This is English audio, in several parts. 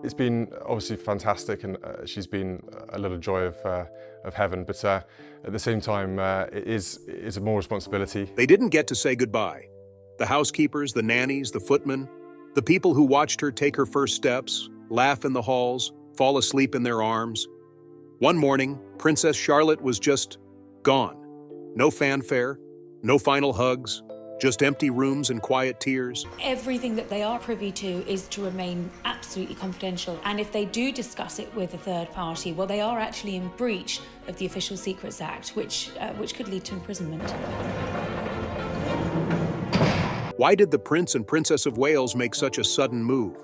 It's been obviously fantastic, and she's been a little joy of heaven, but at the same time, it is more responsibility. They didn't get to say goodbye. The housekeepers, the nannies, the footmen, the people who watched her take her first steps, laugh in the halls, fall asleep in their arms. One morning, Princess Charlotte was just gone. No fanfare, no final hugs, just empty rooms and quiet tears. Everything that they are privy to is to remain absolutely confidential. And if they do discuss it with a third party, well, they are actually in breach of the Official Secrets Act, which could lead to imprisonment. Why did the Prince and Princess of Wales make such a sudden move?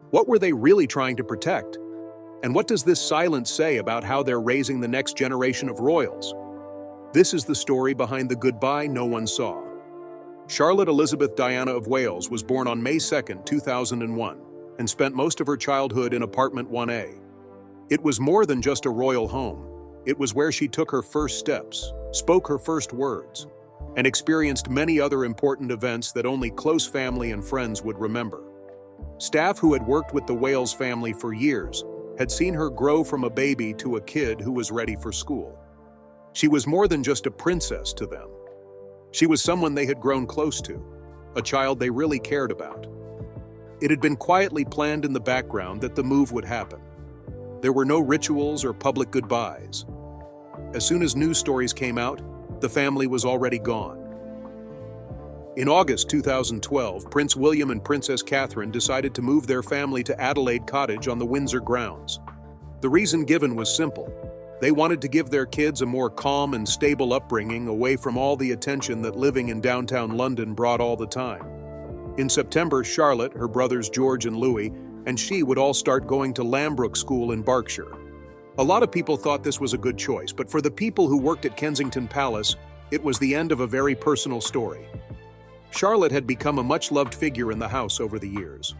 What were they really trying to protect? And what does this silence say about how they're raising the next generation of royals? This is the story behind the goodbye no one saw. Charlotte Elizabeth Diana of Wales was born on May 2, 2001, and spent most of her childhood in apartment 1A. It was more than just a royal home. It was where she took her first steps, spoke her first words, and experienced many other important events that only close family and friends would remember. Staff who had worked with the Wales family for years had seen her grow from a baby to a kid who was ready for school. She was more than just a princess to them. She was someone they had grown close to, a child they really cared about. It had been quietly planned in the background that the move would happen. There were no rituals or public goodbyes. As soon as news stories came out, the family was already gone. In August 2012, Prince William and Princess Catherine decided to move their family to Adelaide Cottage on the Windsor grounds. The reason given was simple. They wanted to give their kids a more calm and stable upbringing away from all the attention that living in downtown London brought all the time. In September, Charlotte, her brothers George and Louis, and she would all start going to Lambrook School in Berkshire. A lot of people thought this was a good choice, but for the people who worked at Kensington Palace, it was the end of a very personal story. Charlotte had become a much-loved figure in the house over the years.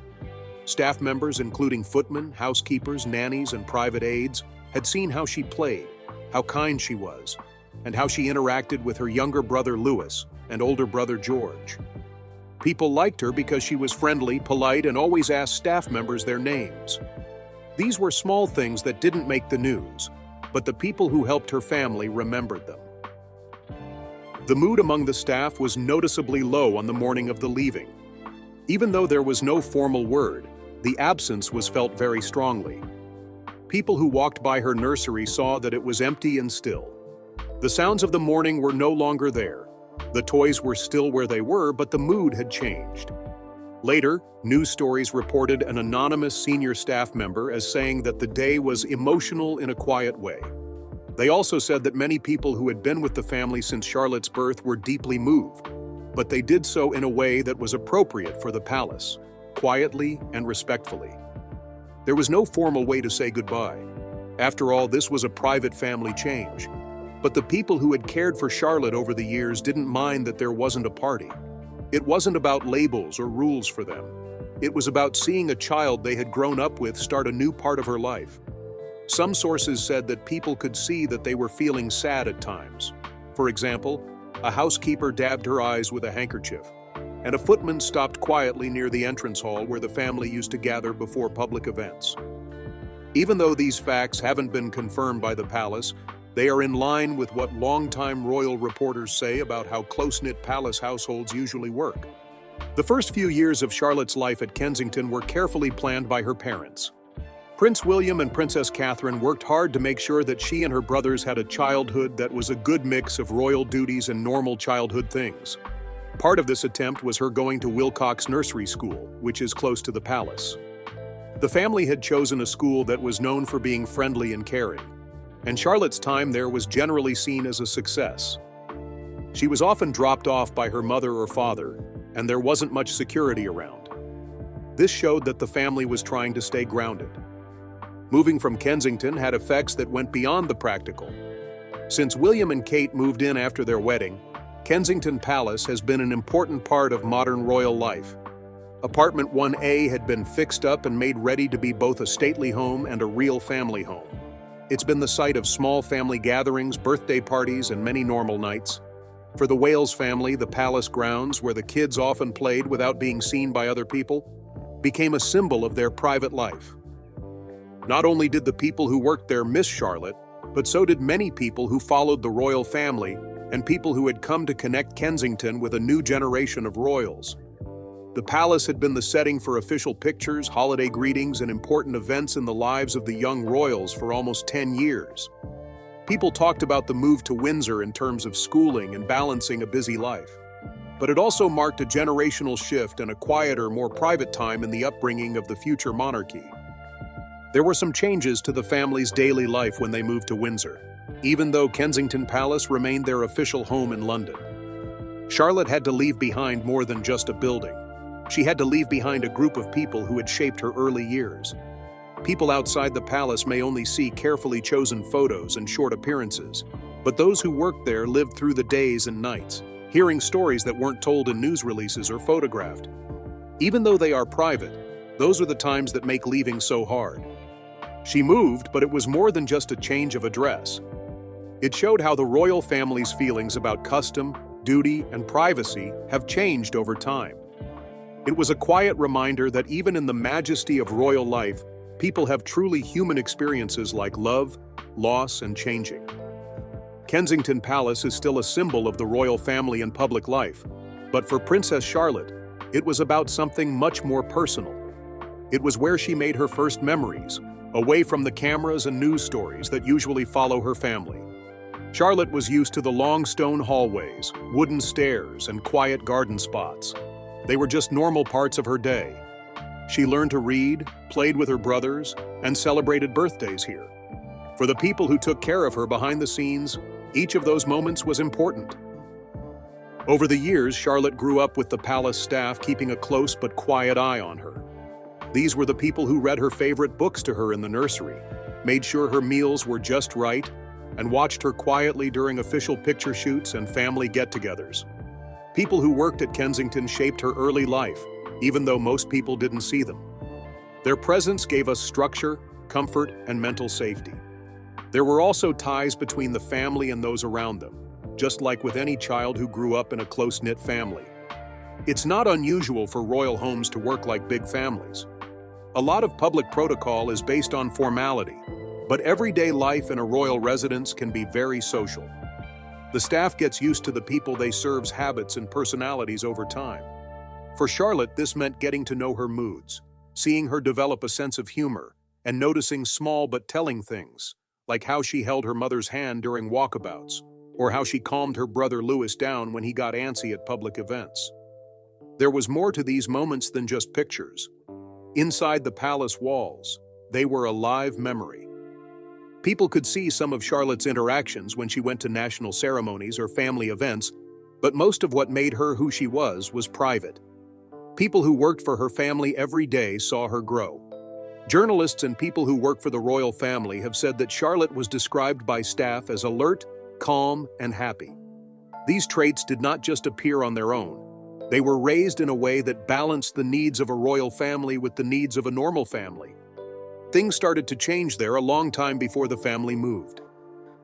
Staff members, including footmen, housekeepers, nannies, and private aides, had seen how she played, how kind she was, and how she interacted with her younger brother Louis and older brother George. People liked her because she was friendly, polite, and always asked staff members their names. These were small things that didn't make the news, but the people who helped her family remembered them. The mood among the staff was noticeably low on the morning of the leaving. Even though there was no formal word, the absence was felt very strongly. People who walked by her nursery saw that it was empty and still. The sounds of the morning were no longer there. The toys were still where they were, but the mood had changed. Later, news stories reported an anonymous senior staff member as saying that the day was emotional in a quiet way. They also said that many people who had been with the family since Charlotte's birth were deeply moved, but they did so in a way that was appropriate for the palace, quietly and respectfully. There was no formal way to say goodbye. After all, this was a private family change. But the people who had cared for Charlotte over the years didn't mind that there wasn't a party. It wasn't about labels or rules for them. It was about seeing a child they had grown up with start a new part of her life. Some sources said that people could see that they were feeling sad at times. For example, a housekeeper dabbed her eyes with a handkerchief, and a footman stopped quietly near the entrance hall where the family used to gather before public events. Even though these facts haven't been confirmed by the palace, they are in line with what longtime royal reporters say about how close-knit palace households usually work. The first few years of Charlotte's life at Kensington were carefully planned by her parents. Prince William and Princess Catherine worked hard to make sure that she and her brothers had a childhood that was a good mix of royal duties and normal childhood things. Part of this attempt was her going to Wilcox Nursery School, which is close to the palace. The family had chosen a school that was known for being friendly and caring, and Charlotte's time there was generally seen as a success. She was often dropped off by her mother or father, and there wasn't much security around. This showed that the family was trying to stay grounded. Moving from Kensington had effects that went beyond the practical. Since William and Kate moved in after their wedding, Kensington Palace has been an important part of modern royal life. Apartment 1A had been fixed up and made ready to be both a stately home and a real family home. It's been the site of small family gatherings, birthday parties, and many normal nights. For the Wales family, the palace grounds, where the kids often played without being seen by other people, became a symbol of their private life. Not only did the people who worked there miss Charlotte, but so did many people who followed the royal family and people who had come to connect Kensington with a new generation of royals. The palace had been the setting for official pictures, holiday greetings, and important events in the lives of the young royals for almost 10 years. People talked about the move to Windsor in terms of schooling and balancing a busy life. But it also marked a generational shift and a quieter, more private time in the upbringing of the future monarchy. There were some changes to the family's daily life when they moved to Windsor, even though Kensington Palace remained their official home in London. Charlotte had to leave behind more than just a building. She had to leave behind a group of people who had shaped her early years. People outside the palace may only see carefully chosen photos and short appearances, but those who worked there lived through the days and nights, hearing stories that weren't told in news releases or photographed. Even though they are private, those are the times that make leaving so hard. She moved, but it was more than just a change of address. It showed how the royal family's feelings about custom, duty, and privacy have changed over time. It was a quiet reminder that even in the majesty of royal life, people have truly human experiences like love, loss, and changing. Kensington Palace is still a symbol of the royal family and public life, but for Princess Charlotte, it was about something much more personal. It was where she made her first memories, away from the cameras and news stories that usually follow her family. Charlotte was used to the long stone hallways, wooden stairs, and quiet garden spots. They were just normal parts of her day. She learned to read, played with her brothers, and celebrated birthdays here. For the people who took care of her behind the scenes, each of those moments was important. Over the years, Charlotte grew up with the palace staff keeping a close but quiet eye on her. These were the people who read her favorite books to her in the nursery, made sure her meals were just right, and watched her quietly during official picture shoots and family get-togethers. People who worked at Kensington shaped her early life, even though most people didn't see them. Their presence gave us structure, comfort, and mental safety. There were also ties between the family and those around them, just like with any child who grew up in a close-knit family. It's not unusual for royal homes to work like big families. A lot of public protocol is based on formality, but everyday life in a royal residence can be very social. The staff gets used to the people they serve's habits and personalities over time. For Charlotte, this meant getting to know her moods, seeing her develop a sense of humor, and noticing small but telling things, like how she held her mother's hand during walkabouts, or how she calmed her brother Louis down when he got antsy at public events. There was more to these moments than just pictures. Inside the palace walls, they were a live memory. People could see some of Charlotte's interactions when she went to national ceremonies or family events, but most of what made her who she was private. People who worked for her family every day saw her grow. Journalists and people who work for the royal family have said that Charlotte was described by staff as alert, calm, and happy. These traits did not just appear on their own. They were raised in a way that balanced the needs of a royal family with the needs of a normal family. Things started to change there a long time before the family moved.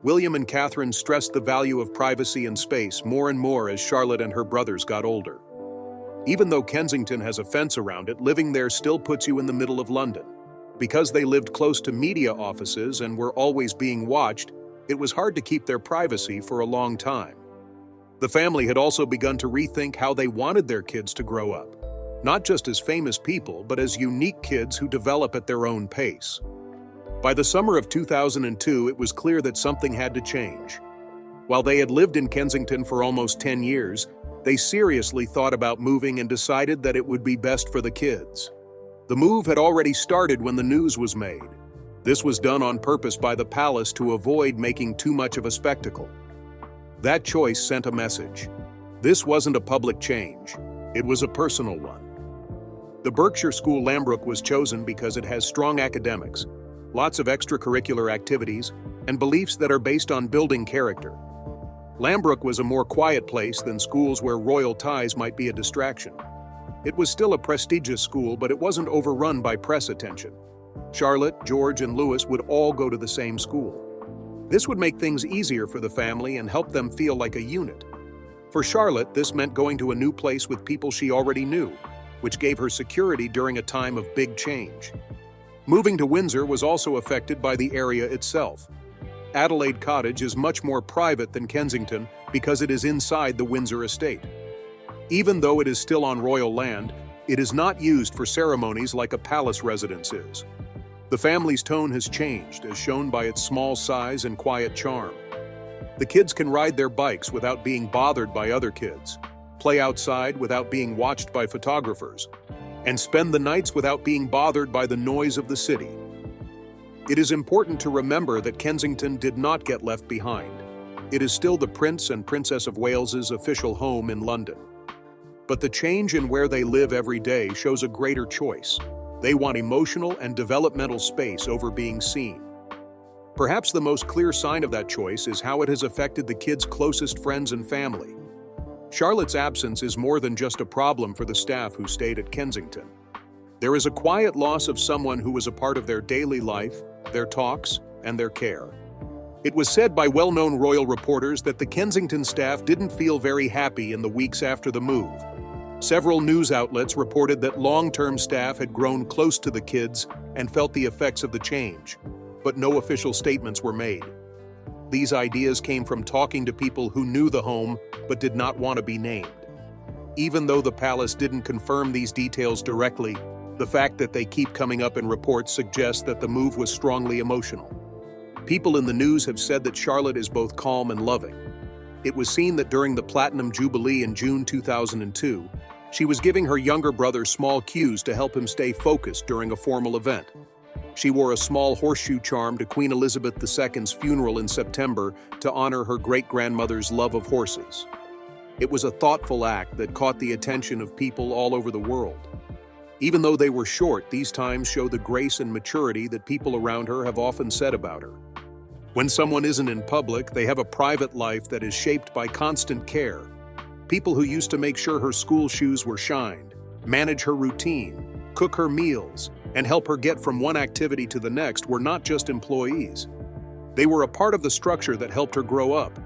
William and Catherine stressed the value of privacy and space more and more as Charlotte and her brothers got older. Even though Kensington has a fence around it, living there still puts you in the middle of London. Because they lived close to media offices and were always being watched, it was hard to keep their privacy for a long time. The family had also begun to rethink how they wanted their kids to grow up, not just as famous people, but as unique kids who develop at their own pace. By the summer of 2002, it was clear that something had to change. While they had lived in Kensington for almost 10 years, they seriously thought about moving and decided that it would be best for the kids. The move had already started when the news was made. This was done on purpose by the palace to avoid making too much of a spectacle. That choice sent a message. This wasn't a public change. It was a personal one. The Berkshire School Lambrook was chosen because it has strong academics, lots of extracurricular activities, and beliefs that are based on building character. Lambrook was a more quiet place than schools where royal ties might be a distraction. It was still a prestigious school, but it wasn't overrun by press attention. Charlotte, George, and Louis would all go to the same school. This would make things easier for the family and help them feel like a unit. For Charlotte, this meant going to a new place with people she already knew, which gave her security during a time of big change. Moving to Windsor was also affected by the area itself. Adelaide Cottage is much more private than Kensington because it is inside the Windsor estate. Even though it is still on royal land, it is not used for ceremonies like a palace residence is. The family's tone has changed, as shown by its small size and quiet charm. The kids can ride their bikes without being bothered by other kids, play outside without being watched by photographers, and spend the nights without being bothered by the noise of the city. It is important to remember that Kensington did not get left behind. It is still the Prince and Princess of Wales's official home in London. But the change in where they live every day shows a greater choice. They want emotional and developmental space over being seen. Perhaps the most clear sign of that choice is how it has affected the kids' closest friends and family. Charlotte's absence is more than just a problem for the staff who stayed at Kensington. There is a quiet loss of someone who was a part of their daily life, their talks, and their care. It was said by well-known royal reporters that the Kensington staff didn't feel very happy in the weeks after the move. Several news outlets reported that long-term staff had grown close to the kids and felt the effects of the change, but no official statements were made. These ideas came from talking to people who knew the home but did not want to be named. Even though the palace didn't confirm these details directly, the fact that they keep coming up in reports suggests that the move was strongly emotional. People in the news have said that Charlotte is both calm and loving. It was seen that during the Platinum Jubilee in June 2002, she was giving her younger brother small cues to help him stay focused during a formal event. She wore a small horseshoe charm to Queen Elizabeth II's funeral in September to honor her great-grandmother's love of horses. It was a thoughtful act that caught the attention of people all over the world. Even though they were short, these times show the grace and maturity that people around her have often said about her. When someone isn't in public, they have a private life that is shaped by constant care. People who used to make sure her school shoes were shined, manage her routine, cook her meals, and help her get from one activity to the next were not just employees. They were a part of the structure that helped her grow up.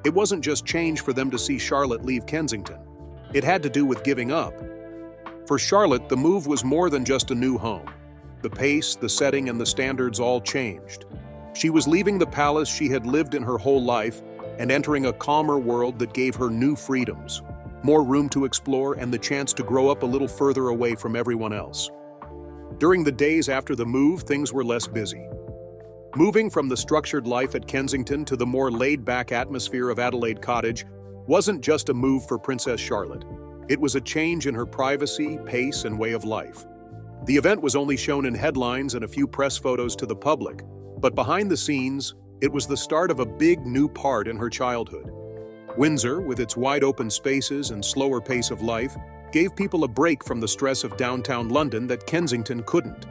It wasn't just change for them to see Charlotte leave Kensington. It had to do with giving up. For Charlotte, the move was more than just a new home. The pace, the setting, and the standards all changed. She was leaving the palace she had lived in her whole life and entering a calmer world that gave her new freedoms, more room to explore, and the chance to grow up a little further away from everyone else. During the days after the move, things were less busy. Moving from the structured life at Kensington to the more laid-back atmosphere of Adelaide Cottage wasn't just a move for Princess Charlotte. It was a change in her privacy, pace, and way of life. The event was only shown in headlines and a few press photos to the public, but behind the scenes, it was the start of a big new part in her childhood. Windsor, with its wide-open spaces and slower pace of life, gave people a break from the stress of downtown London that Kensington couldn't.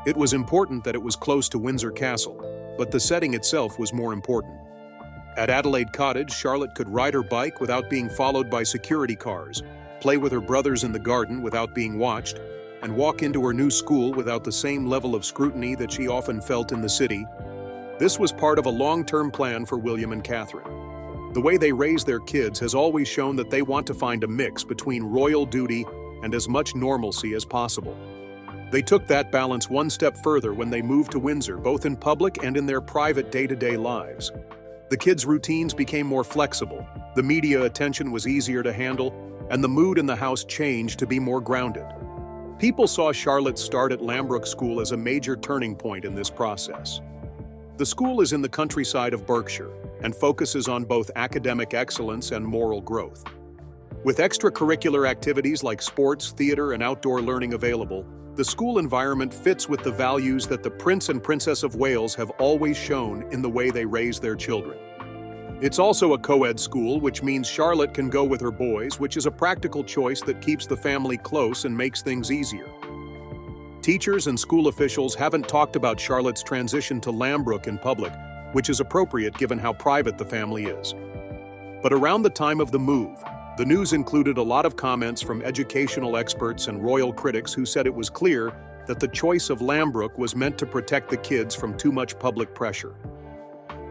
It was important that it was close to Windsor Castle, but the setting itself was more important. At Adelaide Cottage, Charlotte could ride her bike without being followed by security cars, play with her brothers in the garden without being watched, and walk into her new school without the same level of scrutiny that she often felt in the city. This was part of a long-term plan for William and Catherine. The way they raise their kids has always shown that they want to find a mix between royal duty and as much normalcy as possible. They took that balance one step further when they moved to Windsor, both in public and in their private day-to-day lives. The kids' routines became more flexible, the media attention was easier to handle, and the mood in the house changed to be more grounded. People saw Charlotte's start at Lambrook School as a major turning point in this process. The school is in the countryside of Berkshire and focuses on both academic excellence and moral growth. With extracurricular activities like sports, theater, and outdoor learning available, the school environment fits with the values that the Prince and Princess of Wales have always shown in the way they raise their children. It's also a co-ed school, which means Charlotte can go with her boys, which is a practical choice that keeps the family close and makes things easier. Teachers and school officials haven't talked about Charlotte's transition to Lambrook in public, which is appropriate given how private the family is. But around the time of the move, the news included a lot of comments from educational experts and royal critics who said it was clear that the choice of Lambrook was meant to protect the kids from too much public pressure.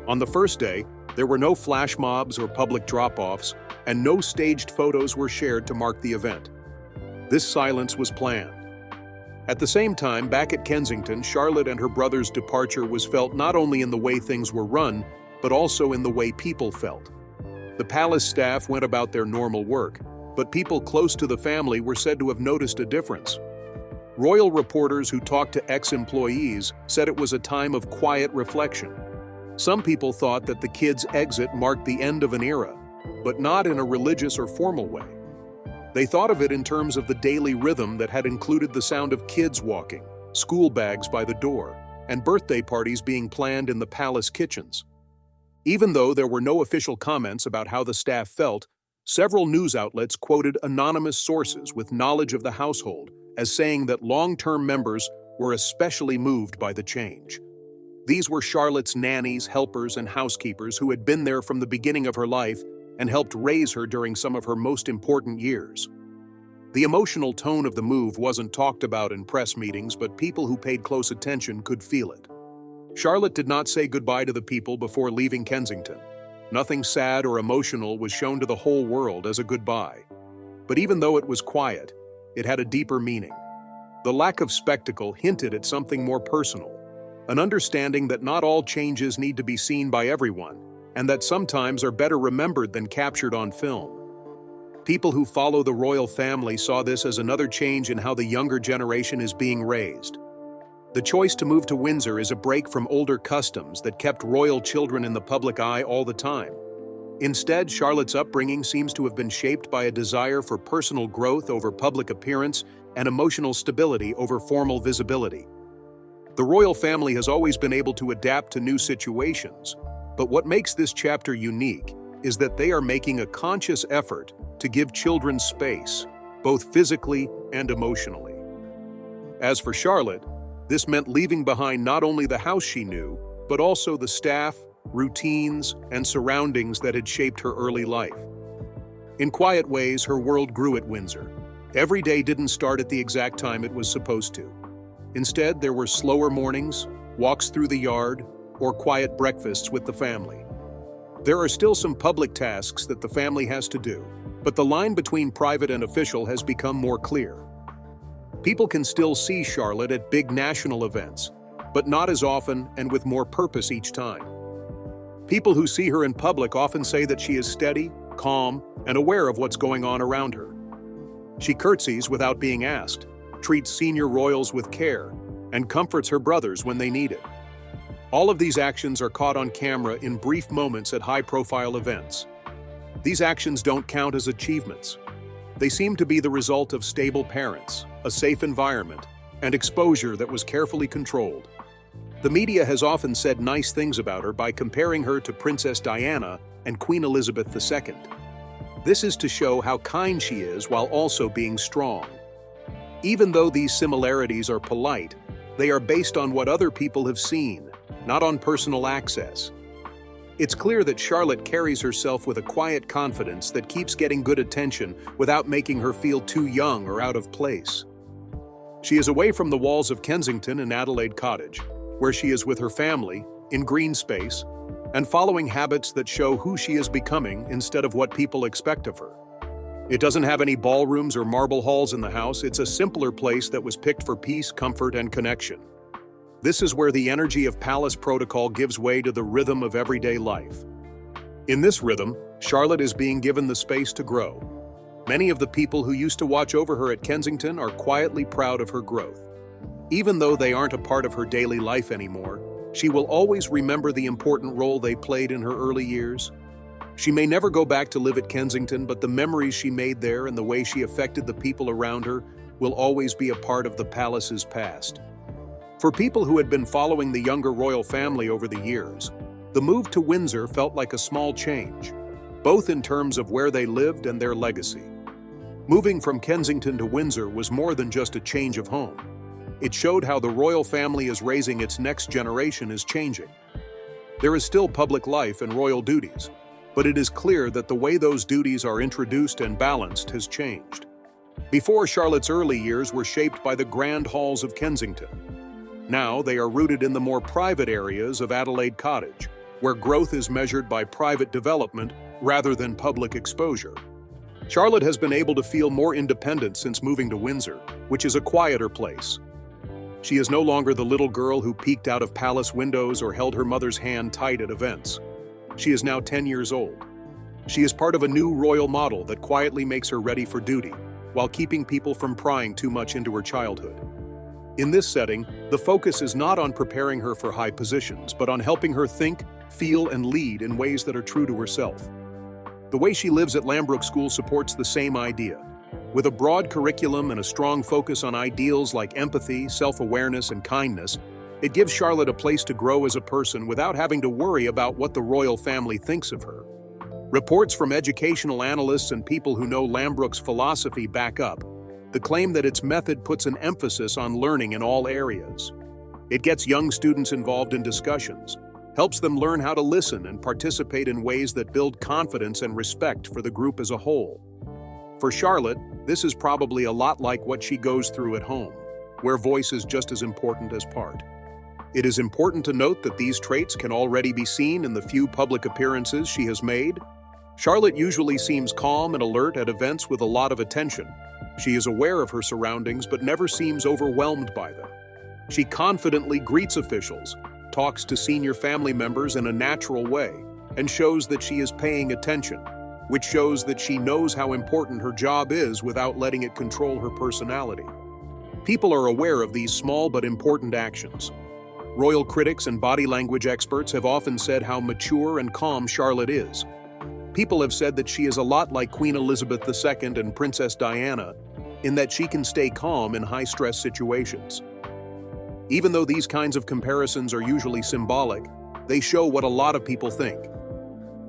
On the first day, there were no flash mobs or public drop-offs, and no staged photos were shared to mark the event. This silence was planned. At the same time, back at Kensington, Charlotte and her brother's departure was felt not only in the way things were run, but also in the way people felt. The palace staff went about their normal work, but people close to the family were said to have noticed a difference. Royal reporters who talked to ex-employees said it was a time of quiet reflection. Some people thought that the kids' exit marked the end of an era, but not in a religious or formal way. They thought of it in terms of the daily rhythm that had included the sound of kids walking, school bags by the door, and birthday parties being planned in the palace kitchens. Even though there were no official comments about how the staff felt, several news outlets quoted anonymous sources with knowledge of the household as saying that long-term members were especially moved by the change. These were Charlotte's nannies, helpers, and housekeepers who had been there from the beginning of her life and helped raise her during some of her most important years. The emotional tone of the move wasn't talked about in press meetings, but people who paid close attention could feel it. Charlotte did not say goodbye to the people before leaving Kensington. Nothing sad or emotional was shown to the whole world as a goodbye. But even though it was quiet, it had a deeper meaning. The lack of spectacle hinted at something more personal, an understanding that not all changes need to be seen by everyone, and that sometimes are better remembered than captured on film. People who follow the royal family saw this as another change in how the younger generation is being raised. The choice to move to Windsor is a break from older customs that kept royal children in the public eye all the time. Instead, Charlotte's upbringing seems to have been shaped by a desire for personal growth over public appearance and emotional stability over formal visibility. The royal family has always been able to adapt to new situations, but what makes this chapter unique is that they are making a conscious effort to give children space, both physically and emotionally. As for Charlotte, this meant leaving behind not only the house she knew, but also the staff, routines, and surroundings that had shaped her early life. In quiet ways, her world grew at Windsor. Every day didn't start at the exact time it was supposed to. Instead, there were slower mornings, walks through the yard, or quiet breakfasts with the family. There are still some public tasks that the family has to do, but the line between private and official has become more clear. People can still see Charlotte at big national events, but not as often and with more purpose each time. People who see her in public often say that she is steady, calm, and aware of what's going on around her. She curtsies without being asked, treats senior royals with care, and comforts her brothers when they need it. All of these actions are caught on camera in brief moments at high-profile events. These actions don't count as achievements. They seem to be the result of stable parents, a safe environment, and exposure that was carefully controlled. The media has often said nice things about her by comparing her to Princess Diana and Queen Elizabeth II. This is to show how kind she is while also being strong. Even though these similarities are polite, they are based on what other people have seen, not on personal access. It's clear that Charlotte carries herself with a quiet confidence that keeps getting good attention without making her feel too young or out of place. She is away from the walls of Kensington and Adelaide Cottage, where she is with her family, in green space, and following habits that show who she is becoming instead of what people expect of her. It doesn't have any ballrooms or marble halls in the house. It's a simpler place that was picked for peace, comfort, and connection. This is where the energy of palace protocol gives way to the rhythm of everyday life. In this rhythm, Charlotte is being given the space to grow. Many of the people who used to watch over her at Kensington are quietly proud of her growth. Even though they aren't a part of her daily life anymore, she will always remember the important role they played in her early years. She may never go back to live at Kensington, but the memories she made there and the way she affected the people around her will always be a part of the palace's past. For people who had been following the younger royal family over the years, the move to Windsor felt like a small change, both in terms of where they lived and their legacy. Moving from Kensington to Windsor was more than just a change of home. It showed how the royal family is raising its next generation is changing. There is still public life and royal duties, but it is clear that the way those duties are introduced and balanced has changed. Before, Charlotte's early years were shaped by the grand halls of Kensington. Now they are rooted in the more private areas of Adelaide Cottage, where growth is measured by private development rather than public exposure. Charlotte has been able to feel more independent since moving to Windsor, which is a quieter place, She is no longer the little girl who peeked out of palace windows or held her mother's hand tight at events. She is now 10 years old. She is part of a new royal model that quietly makes her ready for duty, while keeping people from prying too much into her childhood. In this setting, the focus is not on preparing her for high positions, but on helping her think, feel, and lead in ways that are true to herself. The way she lives at Lambrook School supports the same idea. With a broad curriculum and a strong focus on ideals like empathy, self-awareness, and kindness, it gives Charlotte a place to grow as a person without having to worry about what the royal family thinks of her. Reports from educational analysts and people who know Lambrook's philosophy back up the claim that its method puts an emphasis on learning in all areas. It gets young students involved in discussions, helps them learn how to listen and participate in ways that build confidence and respect for the group as a whole. For Charlotte, this is probably a lot like what she goes through at home, where voice is just as important as part. It is important to note that these traits can already be seen in the few public appearances she has made. Charlotte usually seems calm and alert at events with a lot of attention. She is aware of her surroundings but never seems overwhelmed by them. She confidently greets officials, talks to senior family members in a natural way, and shows that she is paying attention, which shows that she knows how important her job is without letting it control her personality. People are aware of these small but important actions. Royal critics and body language experts have often said how mature and calm Charlotte is. People have said that she is a lot like Queen Elizabeth II and Princess Diana, in that she can stay calm in high-stress situations. Even though these kinds of comparisons are usually symbolic, they show what a lot of people think.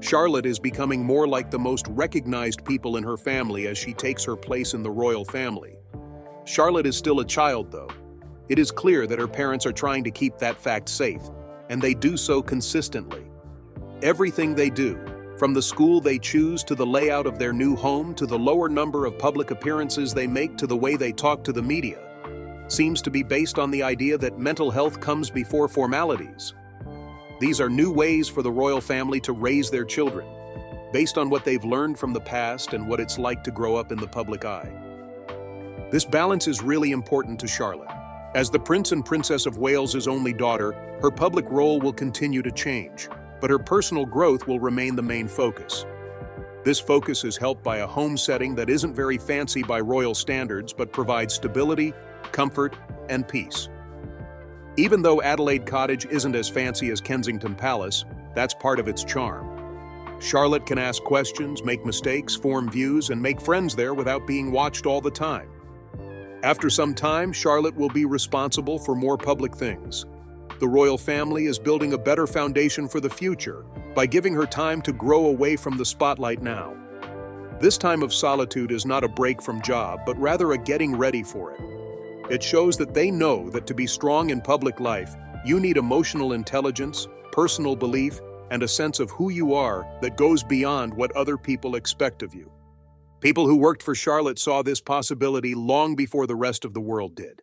Charlotte is becoming more like the most recognized people in her family as she takes her place in the royal family. Charlotte is still a child, though. It is clear that her parents are trying to keep that fact safe, and they do so consistently. Everything they do, from the school they choose to the layout of their new home to the lower number of public appearances they make to the way they talk to the media, seems to be based on the idea that mental health comes before formalities. These are new ways for the royal family to raise their children, based on what they've learned from the past and what it's like to grow up in the public eye. This balance is really important to Charlotte. As the Prince and Princess of Wales's only daughter, her public role will continue to change, but her personal growth will remain the main focus. This focus is helped by a home setting that isn't very fancy by royal standards but provides stability, comfort, and peace. Even though Adelaide Cottage isn't as fancy as Kensington Palace, that's part of its charm. Charlotte can ask questions, make mistakes, form views, and make friends there without being watched all the time. After some time, Charlotte will be responsible for more public things. The royal family is building a better foundation for the future by giving her time to grow away from the spotlight now. This time of solitude is not a break from job, but rather a getting ready for it. It shows that they know that to be strong in public life, you need emotional intelligence, personal belief, and a sense of who you are that goes beyond what other people expect of you. People who worked for Charlotte saw this possibility long before the rest of the world did.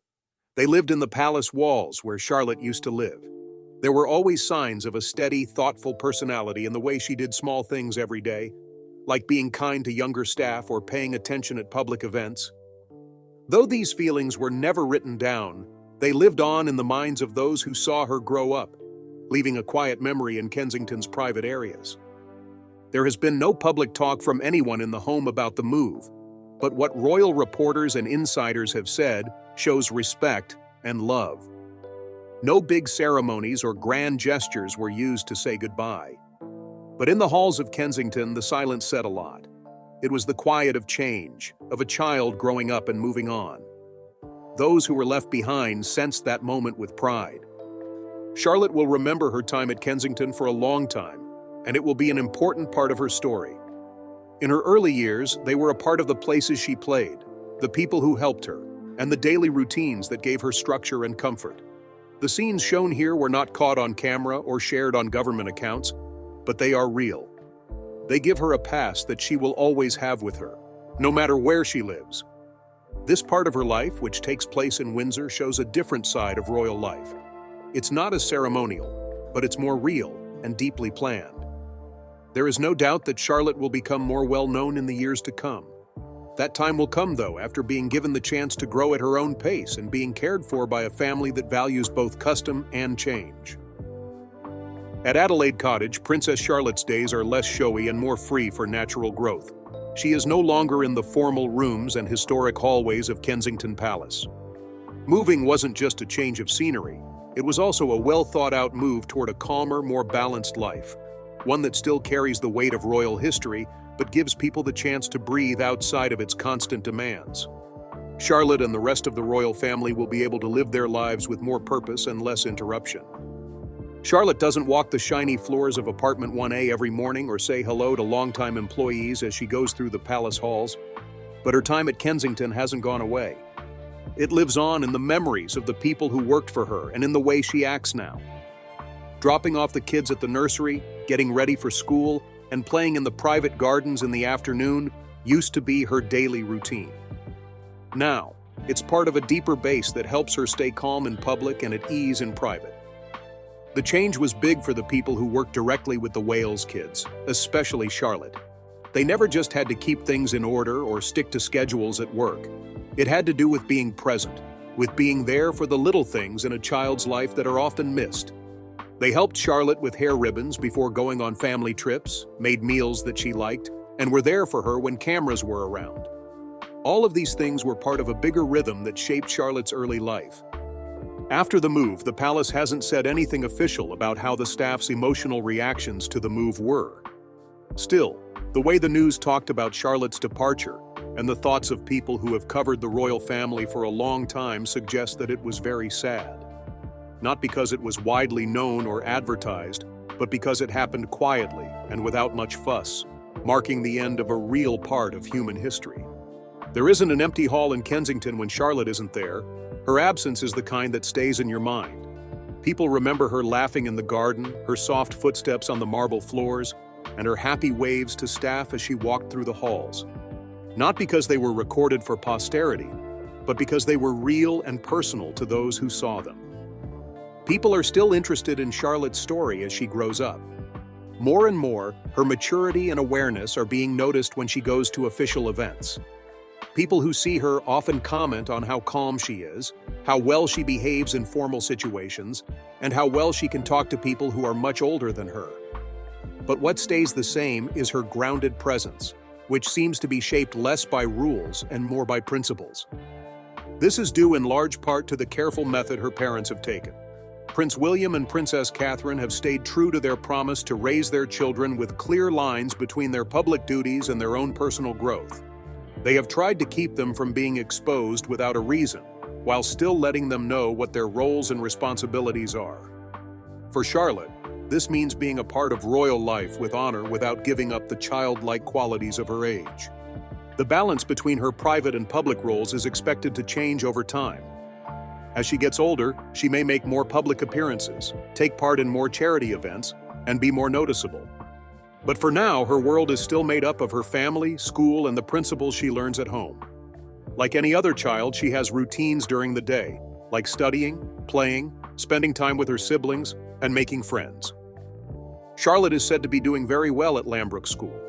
They lived in the palace walls where Charlotte used to live. There were always signs of a steady, thoughtful personality in the way she did small things every day, like being kind to younger staff or paying attention at public events. Though these feelings were never written down, they lived on in the minds of those who saw her grow up, leaving a quiet memory in Kensington's private areas. There has been no public talk from anyone in the home about the move, but what royal reporters and insiders have said shows respect and love. No big ceremonies or grand gestures were used to say goodbye. But in the halls of Kensington, the silence said a lot. It was the quiet of change, of a child growing up and moving on. Those who were left behind sensed that moment with pride. Charlotte will remember her time at Kensington for a long time, and it will be an important part of her story. In her early years, they were a part of the places she played, the people who helped her, and the daily routines that gave her structure and comfort. The scenes shown here were not caught on camera or shared on government accounts, but they are real. They give her a past that she will always have with her, no matter where she lives. This part of her life, which takes place in Windsor, shows a different side of royal life. It's not as ceremonial, but it's more real and deeply planned. There is no doubt that Charlotte will become more well-known in the years to come. That time will come, though, after being given the chance to grow at her own pace and being cared for by a family that values both custom and change. At Adelaide Cottage, Princess Charlotte's days are less showy and more free for natural growth. She is no longer in the formal rooms and historic hallways of Kensington Palace. Moving wasn't just a change of scenery, it was also a well-thought-out move toward a calmer, more balanced life, one that still carries the weight of royal history, but gives people the chance to breathe outside of its constant demands. Charlotte and the rest of the royal family will be able to live their lives with more purpose and less interruption. Charlotte doesn't walk the shiny floors of apartment 1A every morning or say hello to longtime employees as she goes through the palace halls, but her time at Kensington hasn't gone away. It lives on in the memories of the people who worked for her and in the way she acts now. Dropping off the kids at the nursery, getting ready for school, and playing in the private gardens in the afternoon used to be her daily routine. Now, it's part of a deeper base that helps her stay calm in public and at ease in private. The change was big for the people who worked directly with the Wales kids, especially Charlotte. They never just had to keep things in order or stick to schedules at work. It had to do with being present, with being there for the little things in a child's life that are often missed. They helped Charlotte with hair ribbons before going on family trips, made meals that she liked, and were there for her when cameras were around. All of these things were part of a bigger rhythm that shaped Charlotte's early life. After the move, the palace hasn't said anything official about how the staff's emotional reactions to the move were. Still, the way the news talked about Charlotte's departure and the thoughts of people who have covered the royal family for a long time suggest that it was very sad. Not because it was widely known or advertised, but because it happened quietly and without much fuss, marking the end of a real part of human history. There isn't an empty hall in Kensington when Charlotte isn't there. Her absence is the kind that stays in your mind. People remember her laughing in the garden, her soft footsteps on the marble floors, and her happy waves to staff as she walked through the halls. Not because they were recorded for posterity, but because they were real and personal to those who saw them. People are still interested in Charlotte's story as she grows up. More and more, her maturity and awareness are being noticed when she goes to official events. People who see her often comment on how calm she is, how well she behaves in formal situations, and how well she can talk to people who are much older than her. But what stays the same is her grounded presence, which seems to be shaped less by rules and more by principles. This is due in large part to the careful method her parents have taken. Prince William and Princess Catherine have stayed true to their promise to raise their children with clear lines between their public duties and their own personal growth. They have tried to keep them from being exposed without a reason, while still letting them know what their roles and responsibilities are. For Charlotte, this means being a part of royal life with honor without giving up the childlike qualities of her age. The balance between her private and public roles is expected to change over time. As she gets older, she may make more public appearances, take part in more charity events, and be more noticeable. But for now, her world is still made up of her family, school, and the principles she learns at home. Like any other child, she has routines during the day, like studying, playing, spending time with her siblings, and making friends. Charlotte is said to be doing very well at Lambrook School.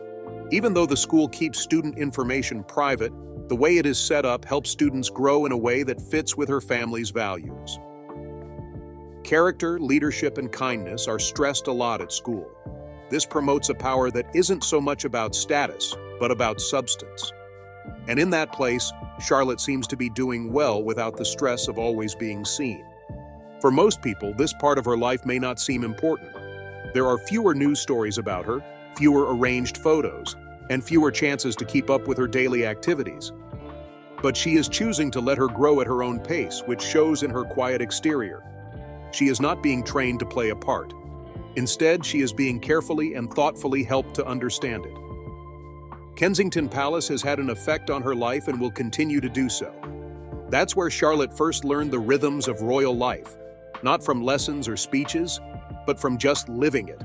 Even though the school keeps student information private, the way it is set up helps students grow in a way that fits with her family's values. Character, leadership, and kindness are stressed a lot at school. This promotes a power that isn't so much about status, but about substance. And in that place, Charlotte seems to be doing well without the stress of always being seen. For most people, this part of her life may not seem important. There are fewer news stories about her, fewer arranged photos, and fewer chances to keep up with her daily activities. But she is choosing to let her grow at her own pace, which shows in her quiet exterior. She is not being trained to play a part. Instead, she is being carefully and thoughtfully helped to understand it. Kensington Palace has had an effect on her life and will continue to do so. That's where Charlotte first learned the rhythms of royal life, not from lessons or speeches, but from just living it.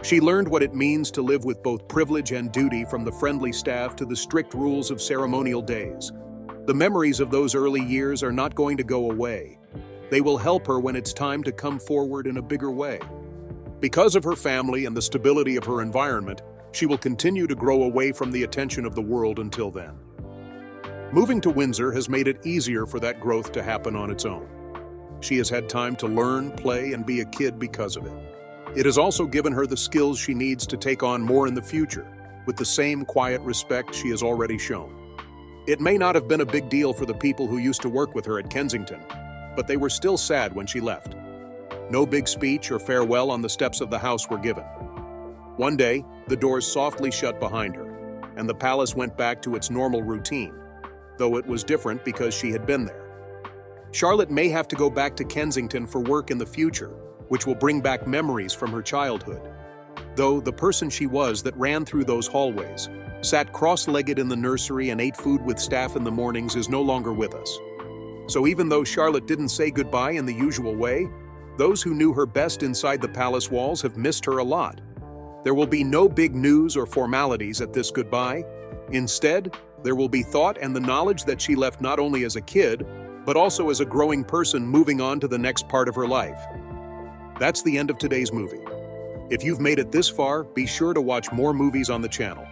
She learned what it means to live with both privilege and duty, from the friendly staff to the strict rules of ceremonial days. The memories of those early years are not going to go away. They will help her when it's time to come forward in a bigger way. Because of her family and the stability of her environment, she will continue to grow away from the attention of the world until then. Moving to Windsor has made it easier for that growth to happen on its own. She has had time to learn, play, and be a kid because of it. It has also given her the skills she needs to take on more in the future, with the same quiet respect she has already shown. It may not have been a big deal for the people who used to work with her at Kensington, but they were still sad when she left. No big speech or farewell on the steps of the house were given. One day, the doors softly shut behind her, and the palace went back to its normal routine, though it was different because she had been there. Charlotte may have to go back to Kensington for work in the future, which will bring back memories from her childhood. Though the person she was that ran through those hallways, sat cross-legged in the nursery and ate food with staff in the mornings is no longer with us. So even though Charlotte didn't say goodbye in the usual way, those who knew her best inside the palace walls have missed her a lot. There will be no big news or formalities at this goodbye. Instead, there will be thought and the knowledge that she left not only as a kid, but also as a growing person moving on to the next part of her life. That's the end of today's movie. If you've made it this far, be sure to watch more movies on the channel.